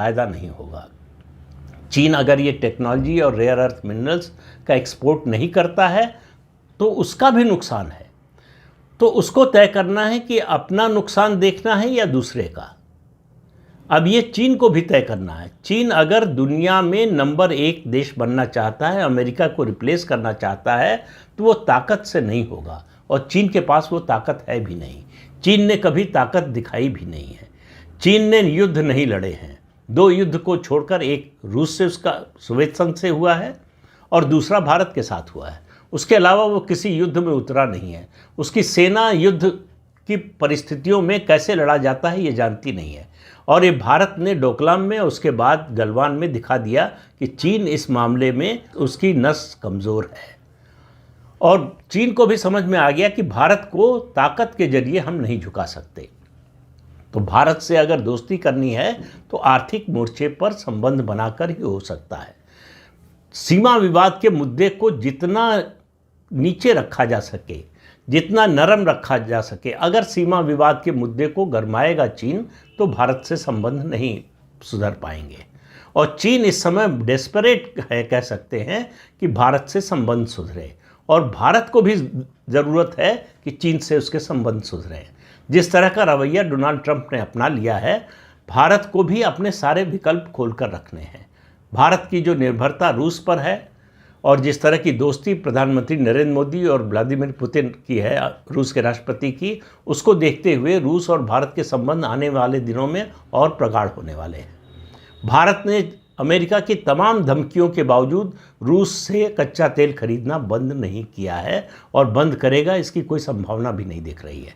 फायदा नहीं होगा। चीन अगर ये टेक्नोलॉजी और रेयर अर्थ मिनरल्स का एक्सपोर्ट नहीं करता है तो उसका भी नुकसान है। तो उसको तय करना है कि अपना नुकसान देखना है या दूसरे का। अब ये चीन को भी तय करना है। चीन अगर दुनिया में नंबर 1 देश बनना चाहता है, अमेरिका को रिप्लेस करना चाहता है, तो वो ताकत से नहीं होगा, और चीन के पास वो ताकत है भी नहीं। चीन ने कभी ताकत दिखाई भी नहीं है। चीन ने युद्ध नहीं लड़े हैं। 2 युद्ध को छोड़कर, एक रूस से उसका सोवियत संघ से हुआ है और दूसरा भारत के साथ हुआ है। उसके अलावा वो किसी युद्ध में उतरा नहीं है। उसकी सेना युद्ध की परिस्थितियों में कैसे लड़ा जाता है ये जानती नहीं है। और ये भारत ने डोकलाम में, उसके बाद गलवान में दिखा दिया कि चीन इस मामले में उसकी नस कमज़ोर है। और चीन को भी समझ में आ गया कि भारत को ताकत के जरिए हम नहीं झुका सकते। तो भारत से अगर दोस्ती करनी है तो आर्थिक मोर्चे पर संबंध बनाकर ही हो सकता है। सीमा विवाद के मुद्दे को जितना नीचे रखा जा सके, जितना नरम रखा जा सके, अगर सीमा विवाद के मुद्दे को गरमाएगा चीन, तो भारत से संबंध नहीं सुधर पाएंगे। और चीन इस समय डेस्परेट है, कह सकते हैं, कि भारत से संबंध सुधरे, और भारत को भी ज़रूरत है कि चीन से उसके संबंध सुधरें। जिस तरह का रवैया डोनाल्ड ट्रंप ने अपना लिया है, भारत को भी अपने सारे विकल्प खोलकर रखने हैं। भारत की जो निर्भरता रूस पर है, और जिस तरह की दोस्ती प्रधानमंत्री नरेंद्र मोदी और व्लादिमीर पुतिन की है, रूस के राष्ट्रपति की, उसको देखते हुए रूस और भारत के संबंध आने वाले दिनों में और प्रगाढ़ होने वाले हैं। भारत ने अमेरिका की तमाम धमकियों के बावजूद रूस से कच्चा तेल खरीदना बंद नहीं किया है, और बंद करेगा इसकी कोई संभावना भी नहीं दिख रही है।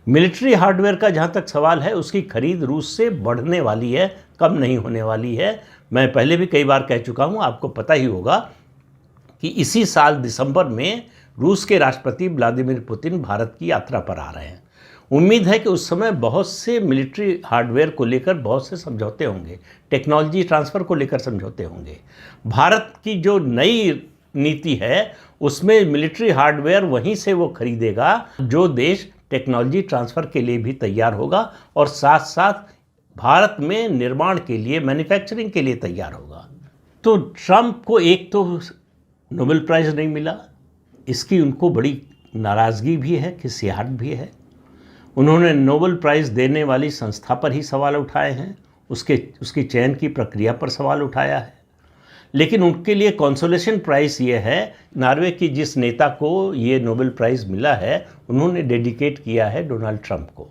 मिलिट्री हार्डवेयर का जहाँ तक सवाल है, उसकी खरीद रूस से बढ़ने वाली है, कम नहीं होने वाली है। मैं पहले भी कई बार कह चुका हूँ, आपको पता ही होगा कि इसी साल दिसंबर में रूस के राष्ट्रपति व्लादिमीर पुतिन भारत की यात्रा पर आ रहे हैं। उम्मीद है कि उस समय बहुत से मिलिट्री हार्डवेयर को लेकर बहुत से समझौते होंगे, टेक्नोलॉजी ट्रांसफ़र को लेकर समझौते होंगे। भारत की जो नई नीति है उसमें मिलिट्री हार्डवेयर वहीं से वो खरीदेगा जो देश टेक्नोलॉजी ट्रांसफ़र के लिए भी तैयार होगा, और साथ साथ भारत में निर्माण के लिए, मैन्युफैक्चरिंग के लिए तैयार होगा। तो ट्रंप को एक तो नोबेल प्राइज़ नहीं मिला, इसकी उनको बड़ी नाराज़गी भी है, खिसियाहट भी है। उन्होंने नोबेल प्राइज़ देने वाली संस्था पर ही सवाल उठाए हैं, उसकी चयन की प्रक्रिया पर सवाल उठाया है। लेकिन उनके लिए कंसोलेशन प्राइज़ ये है, नॉर्वे की जिस नेता को ये नोबेल प्राइज़ मिला है, उन्होंने डेडिकेट किया है डोनाल्ड ट्रंप को।